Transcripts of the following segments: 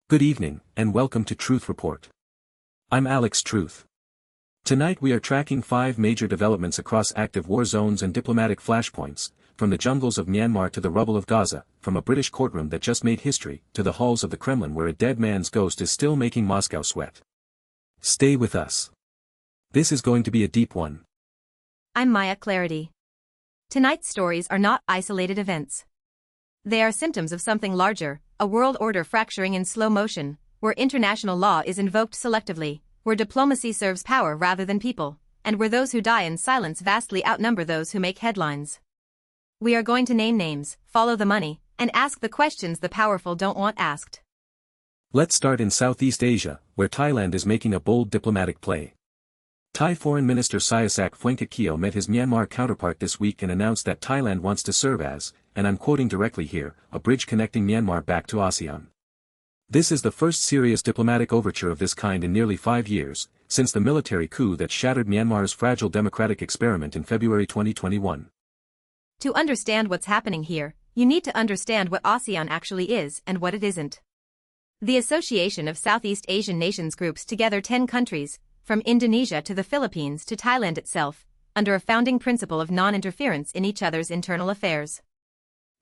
Good evening, and welcome to Truth Report. I'm Alex Truth. Tonight we are tracking 5 major developments across active war zones and diplomatic flashpoints, from the jungles of Myanmar to the rubble of Gaza, from a British courtroom that just made history, to the halls of the Kremlin where a dead man's ghost is still making Moscow sweat. Stay with us. This is going to be a deep one. I'm Maya Clarity. Tonight's stories are not isolated events. They are symptoms of something larger, a world order fracturing in slow motion, where international law is invoked selectively, where diplomacy serves power rather than people, and where those who die in silence vastly outnumber those who make headlines. We are going to name names, follow the money, and ask the questions the powerful don't want asked. Let's start in Southeast Asia, where Thailand is making a bold diplomatic play. Thai Foreign Minister Sihasak Phuangketkeow met his Myanmar counterpart this week and announced that Thailand wants to serve as, and I'm quoting directly here, a bridge connecting Myanmar back to Asean. This is the first serious diplomatic overture of this kind in nearly 5 years, since the military coup that shattered Myanmar's fragile democratic experiment in February 2021. To understand what's happening here, you need to understand what ASEAN actually is and what it isn't. The Association of Southeast Asian Nations groups together 10 countries, from Indonesia to the Philippines to Thailand itself, under a founding principle of non-interference in each other's internal affairs.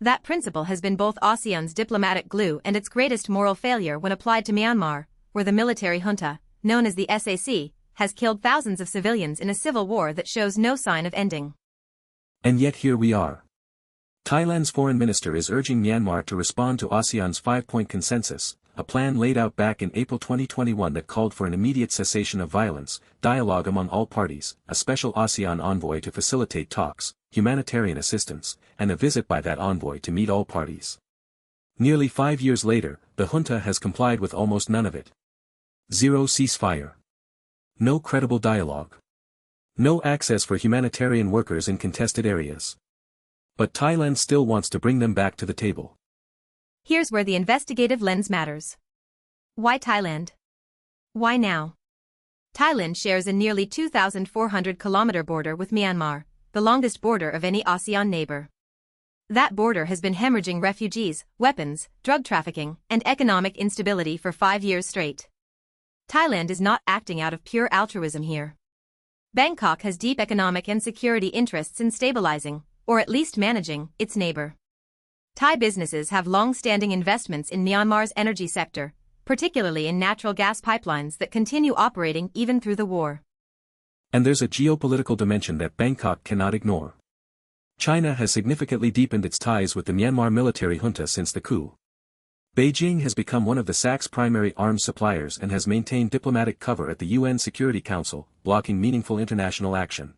That principle has been both ASEAN's diplomatic glue and its greatest moral failure when applied to Myanmar, where the military junta, known as the SAC, has killed thousands of civilians in a civil war that shows no sign of ending. And yet here we are. Thailand's foreign minister is urging Myanmar to respond to ASEAN's 5-point consensus, a plan laid out back in April 2021 that called for an immediate cessation of violence, dialogue among all parties, a special ASEAN envoy to facilitate talks, humanitarian assistance, and a visit by that envoy to meet all parties. Nearly 5 years later, the junta has complied with almost none of it. Zero ceasefire. No credible dialogue. No access for humanitarian workers in contested areas. But Thailand still wants to bring them back to the table. Here's where the investigative lens matters. Why Thailand? Why now? Thailand shares a nearly 2,400-kilometer border with Myanmar, the longest border of any ASEAN neighbor. That border has been hemorrhaging refugees, weapons, drug trafficking, and economic instability for 5 years straight. Thailand is not acting out of pure altruism here. Bangkok has deep economic and security interests in stabilizing, or at least managing, its neighbor. Thai businesses have long-standing investments in Myanmar's energy sector, particularly in natural gas pipelines that continue operating even through the war. And there's a geopolitical dimension that Bangkok cannot ignore. China has significantly deepened its ties with the Myanmar military junta since the coup. Beijing has become one of the SAC's primary arms suppliers and has maintained diplomatic cover at the UN Security Council, blocking meaningful international action.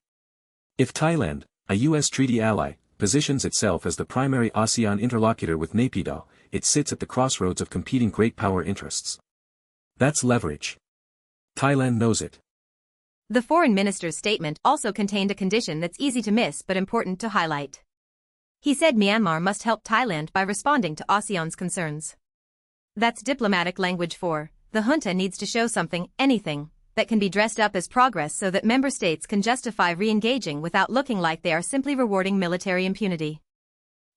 If Thailand, a US treaty ally, positions itself as the primary ASEAN interlocutor with Naypyidaw, it sits at the crossroads of competing great power interests. That's leverage. Thailand knows it. The foreign minister's statement also contained a condition that's easy to miss but important to highlight. He said Myanmar must help Thailand by responding to ASEAN's concerns. That's diplomatic language for, the junta needs to show something, anything, that can be dressed up as progress so that member states can justify re-engaging without looking like they are simply rewarding military impunity.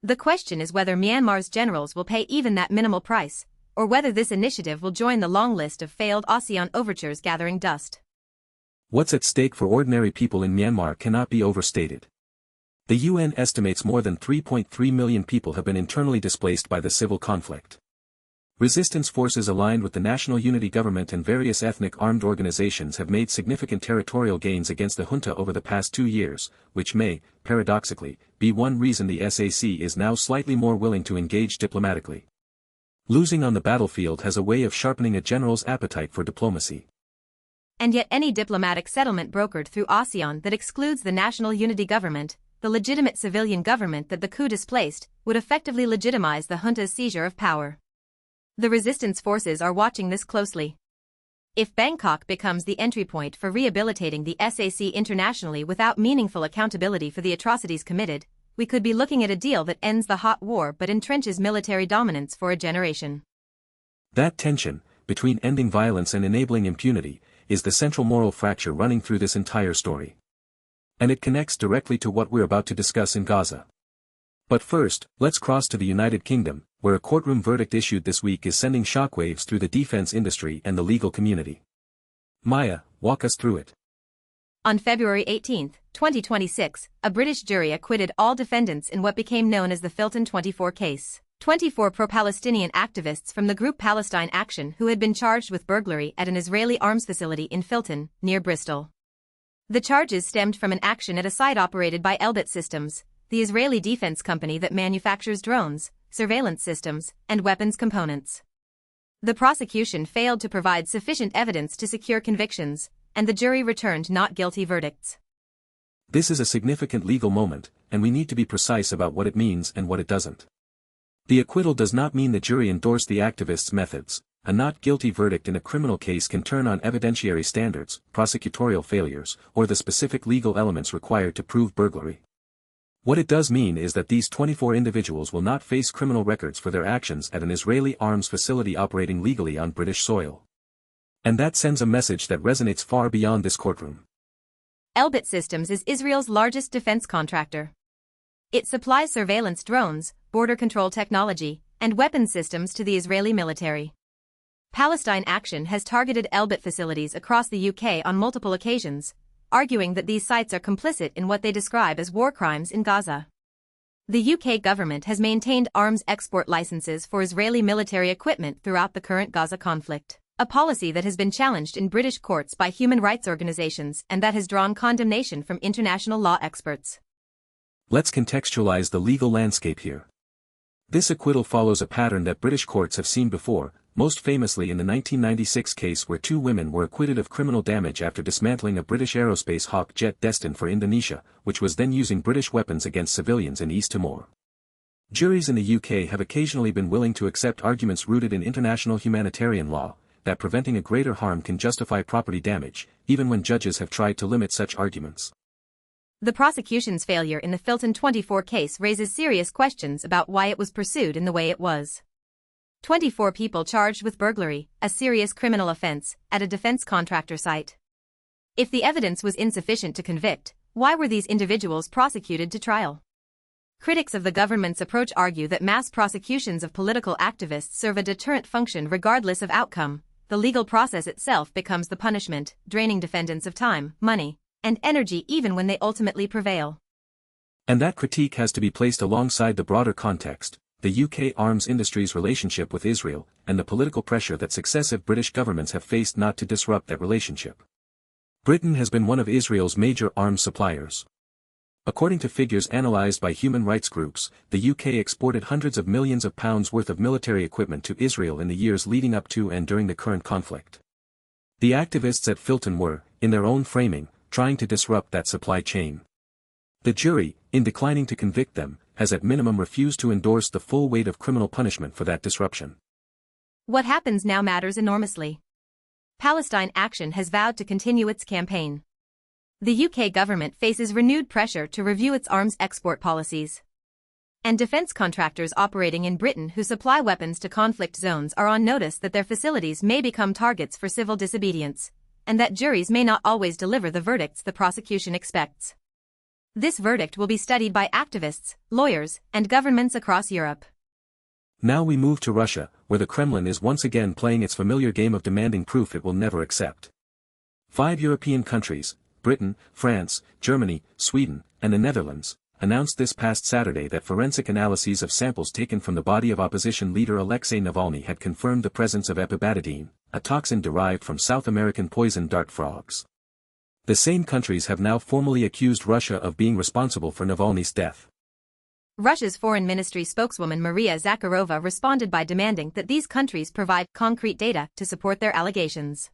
The question is whether Myanmar's generals will pay even that minimal price, or whether this initiative will join the long list of failed ASEAN overtures gathering dust. What's at stake for ordinary people in Myanmar cannot be overstated. The UN estimates more than 3.3 million people have been internally displaced by the civil conflict. Resistance forces aligned with the National Unity Government and various ethnic armed organizations have made significant territorial gains against the junta over the past 2 years, which may, paradoxically, be one reason the SAC is now slightly more willing to engage diplomatically. Losing on the battlefield has a way of sharpening a general's appetite for diplomacy. And yet any diplomatic settlement brokered through ASEAN that excludes the National Unity Government, the legitimate civilian government that the coup displaced, would effectively legitimize the junta's seizure of power. The resistance forces are watching this closely. If Bangkok becomes the entry point for rehabilitating the SAC internationally without meaningful accountability for the atrocities committed, we could be looking at a deal that ends the hot war but entrenches military dominance for a generation. That tension, between ending violence and enabling impunity, is the central moral fracture running through this entire story. And it connects directly to what we're about to discuss in Gaza. But first, let's cross to the United Kingdom, where a courtroom verdict issued this week is sending shockwaves through the defense industry and the legal community. Maya, walk us through it. On February 18, 2026, a British jury acquitted all defendants in what became known as the Filton 24 case. 24 pro-Palestinian activists from the group Palestine Action who had been charged with burglary at an Israeli arms facility in Filton, near Bristol. The charges stemmed from an action at a site operated by Elbit Systems, the Israeli defense company that manufactures drones, surveillance systems, and weapons components. The prosecution failed to provide sufficient evidence to secure convictions, and the jury returned not guilty verdicts. This is a significant legal moment, and we need to be precise about what it means and what it doesn't. The acquittal does not mean the jury endorsed the activists' methods. A not guilty verdict in a criminal case can turn on evidentiary standards, prosecutorial failures, or the specific legal elements required to prove burglary. What it does mean is that these 24 individuals will not face criminal records for their actions at an Israeli arms facility operating legally on British soil. And that sends a message that resonates far beyond this courtroom. Elbit Systems is Israel's largest defense contractor. It supplies surveillance drones, border control technology, and weapons systems to the Israeli military. Palestine Action has targeted Elbit facilities across the UK on multiple occasions, arguing that these sites are complicit in what they describe as war crimes in Gaza. The UK government has maintained arms export licenses for Israeli military equipment throughout the current Gaza conflict, a policy that has been challenged in British courts by human rights organizations and that has drawn condemnation from international law experts. Let's contextualize the legal landscape here. This acquittal follows a pattern that British courts have seen before, most famously in the 1996 case where two women were acquitted of criminal damage after dismantling a British aerospace Hawk jet destined for Indonesia, which was then using British weapons against civilians in East Timor. Juries in the UK have occasionally been willing to accept arguments rooted in international humanitarian law, that preventing a greater harm can justify property damage, even when judges have tried to limit such arguments. The prosecution's failure in the Filton 24 case raises serious questions about why it was pursued in the way it was. 24 people charged with burglary, a serious criminal offense, at a defense contractor site. If the evidence was insufficient to convict, why were these individuals prosecuted to trial? Critics of the government's approach argue that mass prosecutions of political activists serve a deterrent function regardless of outcome. The legal process itself becomes the punishment, draining defendants of time, money, and energy even when they ultimately prevail. And that critique has to be placed alongside the broader context, the UK arms industry's relationship with Israel, and the political pressure that successive British governments have faced not to disrupt that relationship. Britain has been one of Israel's major arms suppliers. According to figures analysed by human rights groups, the UK exported hundreds of millions of pounds worth of military equipment to Israel in the years leading up to and during the current conflict. The activists at Filton were, in their own framing, trying to disrupt that supply chain. The jury, in declining to convict them, has at minimum refused to endorse the full weight of criminal punishment for that disruption. What happens now matters enormously. Palestine Action has vowed to continue its campaign. The UK government faces renewed pressure to review its arms export policies. And defense contractors operating in Britain who supply weapons to conflict zones are on notice that their facilities may become targets for civil disobedience, and that juries may not always deliver the verdicts the prosecution expects. This verdict will be studied by activists, lawyers, and governments across Europe. Now we move to Russia, where the Kremlin is once again playing its familiar game of demanding proof it will never accept. 5 European countries, Britain, France, Germany, Sweden, and the Netherlands, announced this past Saturday that forensic analyses of samples taken from the body of opposition leader Alexei Navalny had confirmed the presence of epibadidine, a toxin derived from South American poison dart frogs. The same countries have now formally accused Russia of being responsible for Navalny's death. Russia's Foreign Ministry spokeswoman Maria Zakharova responded by demanding that these countries provide concrete data to support their allegations.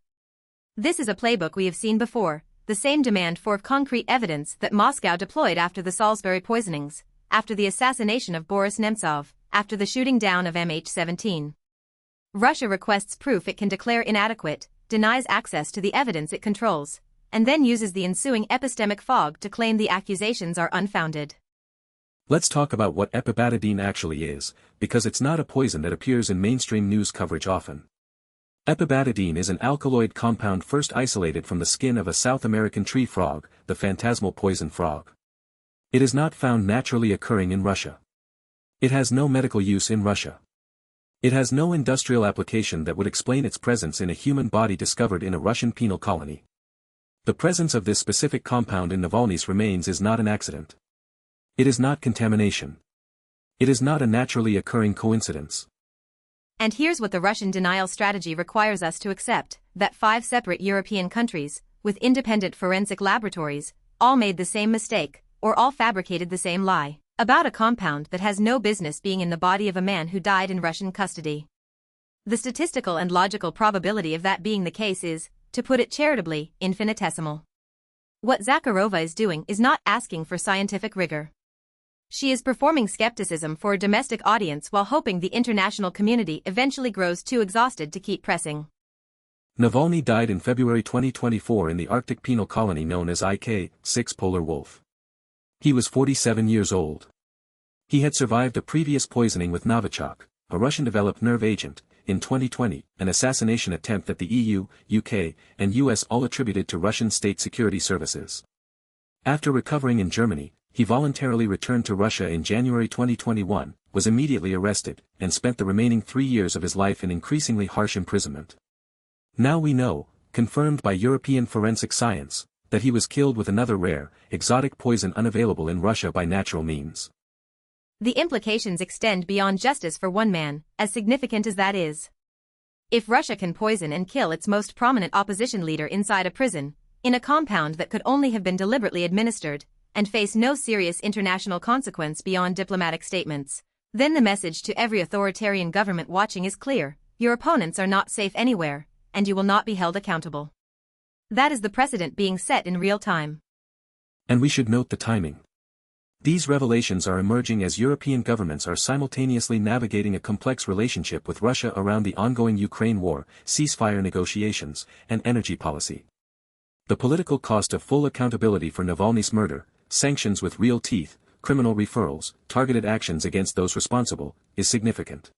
This is a playbook we have seen before, the same demand for concrete evidence that Moscow deployed after the Salisbury poisonings, after the assassination of Boris Nemtsov, after the shooting down of MH17. Russia requests proof it can declare inadequate, denies access to the evidence it controls, and then uses the ensuing epistemic fog to claim the accusations are unfounded. Let's talk about what epibadidine actually is, because it's not a poison that appears in mainstream news coverage often. Epibadidine is an alkaloid compound first isolated from the skin of a South American tree frog, the phantasmal poison frog. It is not found naturally occurring in Russia. It has no medical use in Russia. It has no industrial application that would explain its presence in a human body discovered in a Russian penal colony. The presence of this specific compound in Navalny's remains is not an accident. It is not contamination. It is not a naturally occurring coincidence. And here's what the Russian denial strategy requires us to accept, that 5 separate European countries, with independent forensic laboratories, all made the same mistake, or all fabricated the same lie, about a compound that has no business being in the body of a man who died in Russian custody. The statistical and logical probability of that being the case is, to put it charitably, infinitesimal. What Zakharova is doing is not asking for scientific rigor. She is performing skepticism for a domestic audience while hoping the international community eventually grows too exhausted to keep pressing. Navalny died in February 2024 in the Arctic penal colony known as IK-6 Polar Wolf. He was 47 years old. He had survived a previous poisoning with Novichok, a Russian-developed nerve agent, in 2020, an assassination attempt that the EU, UK, and US all attributed to Russian state security services. After recovering in Germany, he voluntarily returned to Russia in January 2021, was immediately arrested, and spent the remaining 3 years of his life in increasingly harsh imprisonment. Now we know, confirmed by European forensic science, that he was killed with another rare, exotic poison unavailable in Russia by natural means. The implications extend beyond justice for one man, as significant as that is. If Russia can poison and kill its most prominent opposition leader inside a prison, in a compound that could only have been deliberately administered, and face no serious international consequence beyond diplomatic statements, then the message to every authoritarian government watching is clear: your opponents are not safe anywhere, and you will not be held accountable. That is the precedent being set in real time. And we should note the timing. These revelations are emerging as European governments are simultaneously navigating a complex relationship with Russia around the ongoing Ukraine war, ceasefire negotiations, and energy policy. The political cost of full accountability for Navalny's murder, sanctions with real teeth, criminal referrals, targeted actions against those responsible, is significant.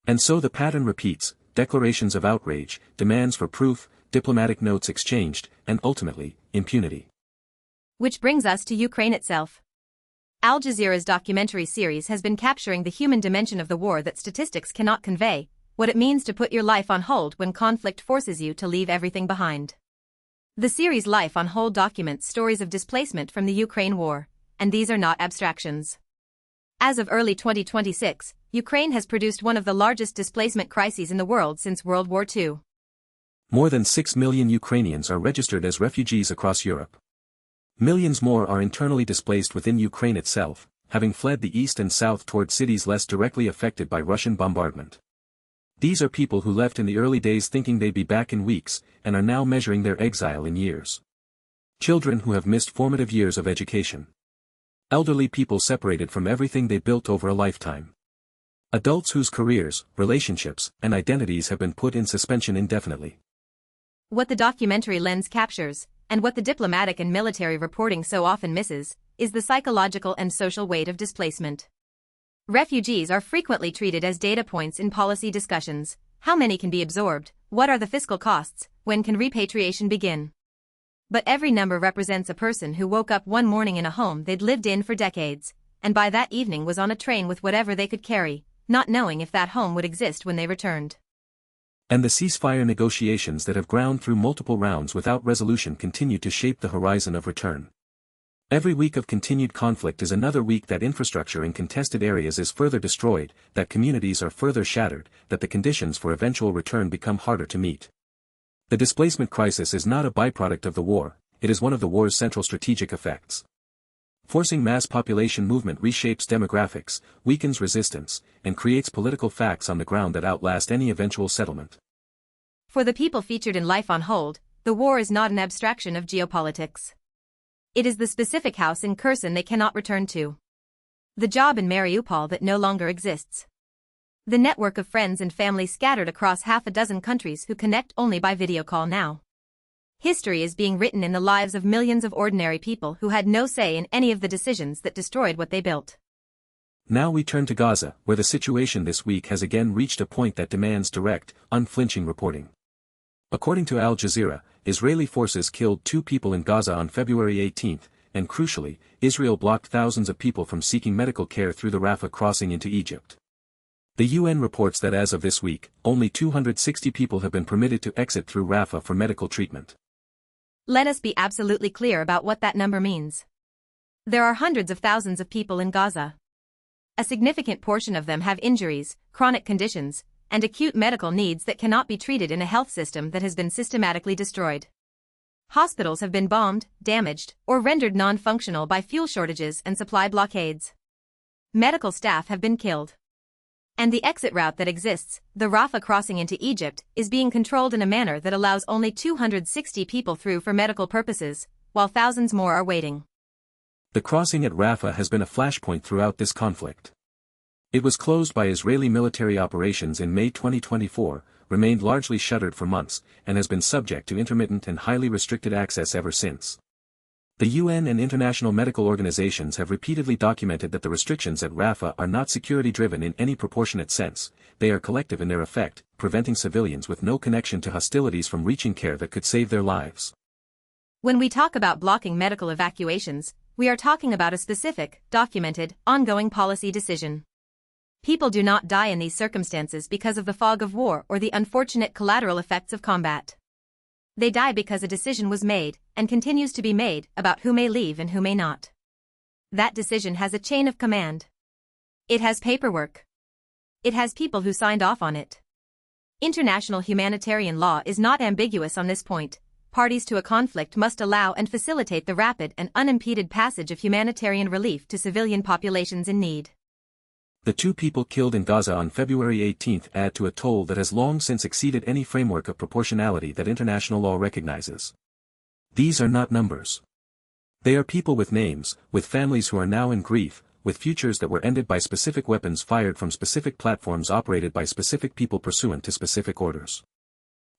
And so the pattern repeats: declarations of outrage, demands for proof, diplomatic notes exchanged, and ultimately, impunity. Which brings us to Ukraine itself. Al Jazeera's documentary series has been capturing the human dimension of the war that statistics cannot convey, what it means to put your life on hold when conflict forces you to leave everything behind. The series Life on Hold documents stories of displacement from the Ukraine war, and these are not abstractions. As of early 2026, Ukraine has produced one of the largest displacement crises in the world since World War II. More than 6 million Ukrainians are registered as refugees across Europe. Millions more are internally displaced within Ukraine itself, having fled the east and south toward cities less directly affected by Russian bombardment. These are people who left in the early days thinking they'd be back in weeks, and are now measuring their exile in years. Children who have missed formative years of education. Elderly people separated from everything they built over a lifetime. Adults whose careers, relationships, and identities have been put in suspension indefinitely. What the documentary lens captures, and what the diplomatic and military reporting so often misses, is the psychological and social weight of displacement. Refugees are frequently treated as data points in policy discussions: how many can be absorbed, what are the fiscal costs, when can repatriation begin? But every number represents a person who woke up one morning in a home they'd lived in for decades, and by that evening was on a train with whatever they could carry, not knowing if that home would exist when they returned. And the ceasefire negotiations that have ground through multiple rounds without resolution continue to shape the horizon of return. Every week of continued conflict is another week that infrastructure in contested areas is further destroyed, that communities are further shattered, that the conditions for eventual return become harder to meet. The displacement crisis is not a byproduct of the war, it is one of the war's central strategic effects. Forcing mass population movement reshapes demographics, weakens resistance, and creates political facts on the ground that outlast any eventual settlement. For the people featured in Life on Hold, the war is not an abstraction of geopolitics. It is the specific house in Kherson they cannot return to. The job in Mariupol that no longer exists. The network of friends and family scattered across half a dozen countries who connect only by video call now. History is being written in the lives of millions of ordinary people who had no say in any of the decisions that destroyed what they built. Now we turn to Gaza, where the situation this week has again reached a point that demands direct, unflinching reporting. According to Al Jazeera, Israeli forces killed 2 people in Gaza on February 18, and crucially, Israel blocked thousands of people from seeking medical care through the Rafah crossing into Egypt. The UN reports that as of this week, only 260 people have been permitted to exit through Rafah for medical treatment. Let us be absolutely clear about what that number means. There are hundreds of thousands of people in Gaza. A significant portion of them have injuries, chronic conditions, and acute medical needs that cannot be treated in a health system that has been systematically destroyed. Hospitals have been bombed, damaged, or rendered non-functional by fuel shortages and supply blockades. Medical staff have been killed. And the exit route that exists, the Rafah crossing into Egypt, is being controlled in a manner that allows only 260 people through for medical purposes, while thousands more are waiting. The crossing at Rafah has been a flashpoint throughout this conflict. It was closed by Israeli military operations in May 2024, remained largely shuttered for months, and has been subject to intermittent and highly restricted access ever since. The UN and international medical organizations have repeatedly documented that the restrictions at Rafah are not security-driven in any proportionate sense, they are collective in their effect, preventing civilians with no connection to hostilities from reaching care that could save their lives. When we talk about blocking medical evacuations, we are talking about a specific, documented, ongoing policy decision. People do not die in these circumstances because of the fog of war or the unfortunate collateral effects of combat. They die because a decision was made, and continues to be made, about who may leave and who may not. That decision has a chain of command. It has paperwork. It has people who signed off on it. International humanitarian law is not ambiguous on this point. Parties to a conflict must allow and facilitate the rapid and unimpeded passage of humanitarian relief to civilian populations in need. The 2 people killed in Gaza on February 18 add to a toll that has long since exceeded any framework of proportionality that international law recognizes. These are not numbers. They are people with names, with families who are now in grief, with futures that were ended by specific weapons fired from specific platforms operated by specific people pursuant to specific orders.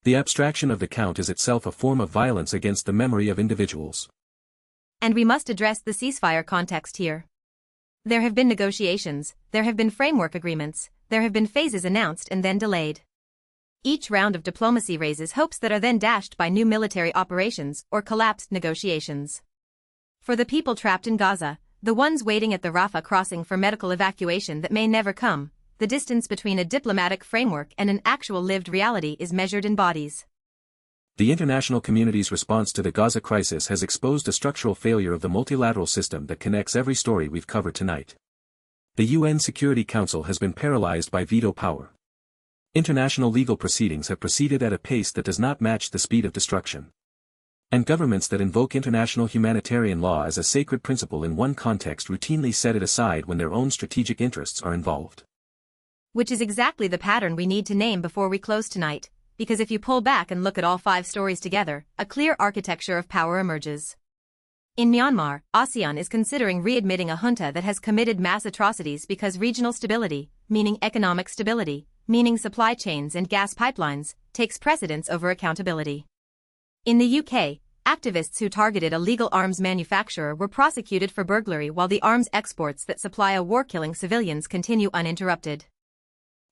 The abstraction of the count is itself a form of violence against the memory of individuals. And we must address the ceasefire context here. There have been negotiations, there have been framework agreements, there have been phases announced and then delayed. Each round of diplomacy raises hopes that are then dashed by new military operations or collapsed negotiations. For the people trapped in Gaza, the ones waiting at the Rafah crossing for medical evacuation that may never come, the distance between a diplomatic framework and an actual lived reality is measured in bodies. The international community's response to the Gaza crisis has exposed a structural failure of the multilateral system that connects every story we've covered tonight. The UN Security Council has been paralyzed by veto power. International legal proceedings have proceeded at a pace that does not match the speed of destruction. And governments that invoke international humanitarian law as a sacred principle in one context routinely set it aside when their own strategic interests are involved. Which is exactly the pattern we need to name before we close tonight. Because if you pull back and look at all 5 stories together, a clear architecture of power emerges. In Myanmar, Asean is considering readmitting a junta that has committed mass atrocities because regional stability, meaning economic stability, meaning supply chains and gas pipelines, takes precedence over accountability. In the UK, activists who targeted a legal arms manufacturer were prosecuted for burglary while the arms exports that supply a war killing civilians continue uninterrupted.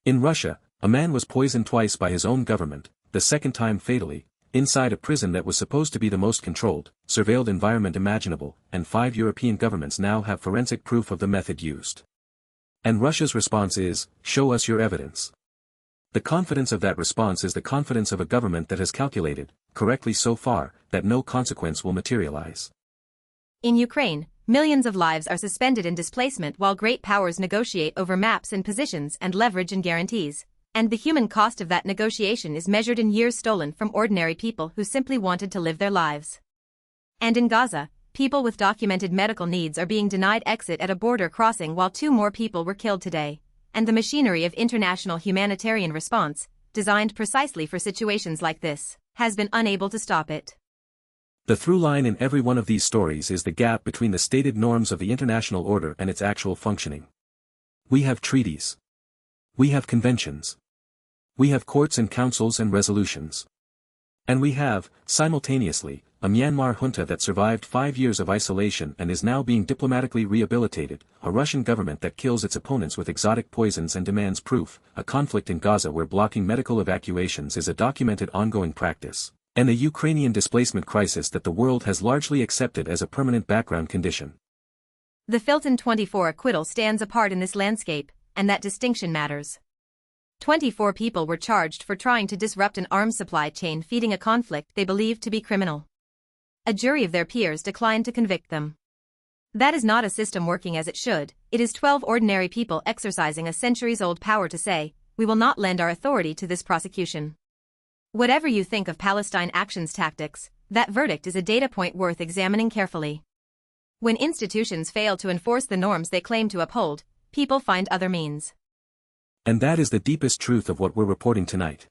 In Russia, a man was poisoned twice by his own government, the second time fatally, inside a prison that was supposed to be the most controlled, surveilled environment imaginable, and 5 European governments now have forensic proof of the method used. And Russia's response is, show us your evidence. The confidence of that response is the confidence of a government that has calculated, correctly so far, that no consequence will materialize. In Ukraine, millions of lives are suspended in displacement while great powers negotiate over maps and positions and leverage and guarantees. And the human cost of that negotiation is measured in years stolen from ordinary people who simply wanted to live their lives. And in Gaza, people with documented medical needs are being denied exit at a border crossing while 2 more people were killed today. And the machinery of international humanitarian response, designed precisely for situations like this, has been unable to stop it. The through line in every one of these stories is the gap between the stated norms of the international order and its actual functioning. We have treaties. We have conventions. We have courts and councils and resolutions. And we have, simultaneously, a Myanmar junta that survived 5 years of isolation and is now being diplomatically rehabilitated, a Russian government that kills its opponents with exotic poisons and demands proof, a conflict in Gaza where blocking medical evacuations is a documented ongoing practice, and a Ukrainian displacement crisis that the world has largely accepted as a permanent background condition. The Filton 24 acquittal stands apart in this landscape, and that distinction matters. 24 people were charged for trying to disrupt an arms supply chain feeding a conflict they believed to be criminal. A jury of their peers declined to convict them. That is not a system working as it should. It is 12 ordinary people exercising a centuries-old power to say, we will not lend our authority to this prosecution. Whatever you think of Palestine Action's tactics, that verdict is a data point worth examining carefully. When institutions fail to enforce the norms they claim to uphold, people find other means. And that is the deepest truth of what we're reporting tonight.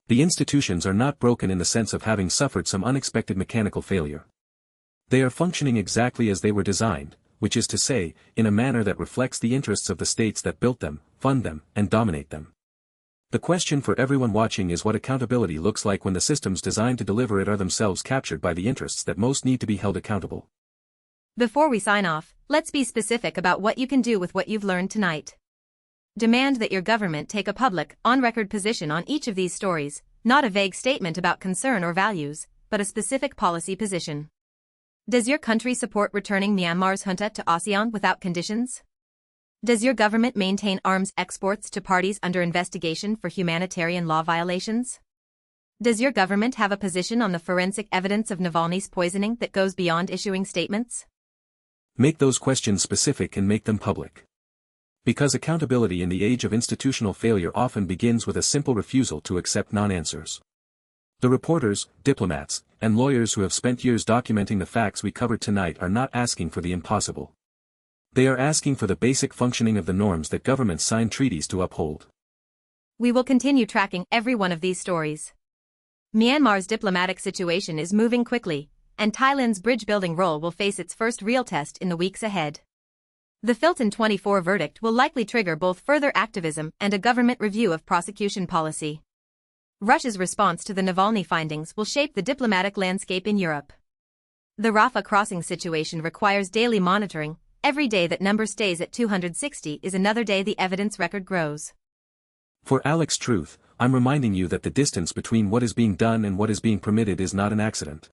The institutions are not broken in the sense of having suffered some unexpected mechanical failure. They are functioning exactly as they were designed, which is to say, in a manner that reflects the interests of the states that built them, fund them, and dominate them. The question for everyone watching is what accountability looks like when the systems designed to deliver it are themselves captured by the interests that most need to be held accountable. Before we sign off, let's be specific about what you can do with what you've learned tonight. Demand that your government take a public, on-record position on each of these stories, not a vague statement about concern or values, but a specific policy position. Does your country support returning Myanmar's junta to Asean without conditions? Does your government maintain arms exports to parties under investigation for humanitarian law violations? Does your government have a position on the forensic evidence of Navalny's poisoning that goes beyond issuing statements? Make those questions specific and make them public. Because accountability in the age of institutional failure often begins with a simple refusal to accept non-answers. The reporters, diplomats, and lawyers who have spent years documenting the facts we covered tonight are not asking for the impossible. They are asking for the basic functioning of the norms that governments sign treaties to uphold. We will continue tracking every one of these stories. Myanmar's diplomatic situation is moving quickly, and Thailand's bridge-building role will face its first real test in the weeks ahead. The Filton 24 verdict will likely trigger both further activism and a government review of prosecution policy. Russia's response to the Navalny findings will shape the diplomatic landscape in Europe. The Rafah crossing situation requires daily monitoring. Every day that number stays at 260 is another day the evidence record grows. For Alex Truth, I'm reminding you that the distance between what is being done and what is being permitted is not an accident.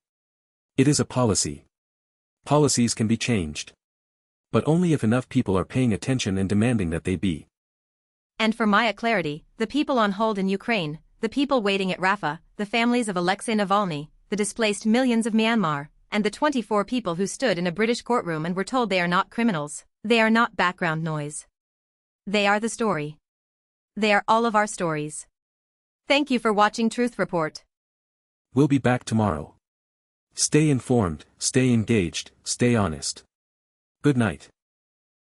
It is a policy. Policies can be changed. But only if enough people are paying attention and demanding that they be. And for Maya clarity, the people on hold in Ukraine, the people waiting at Rafah, the families of Alexei Navalny, the displaced millions of Myanmar, and the 24 people who stood in a British courtroom and were told they are not criminals, they are not background noise. They are the story. They are all of our stories. Thank you for watching Truth Report. We'll be back tomorrow. Stay informed, stay engaged, stay honest. Good night.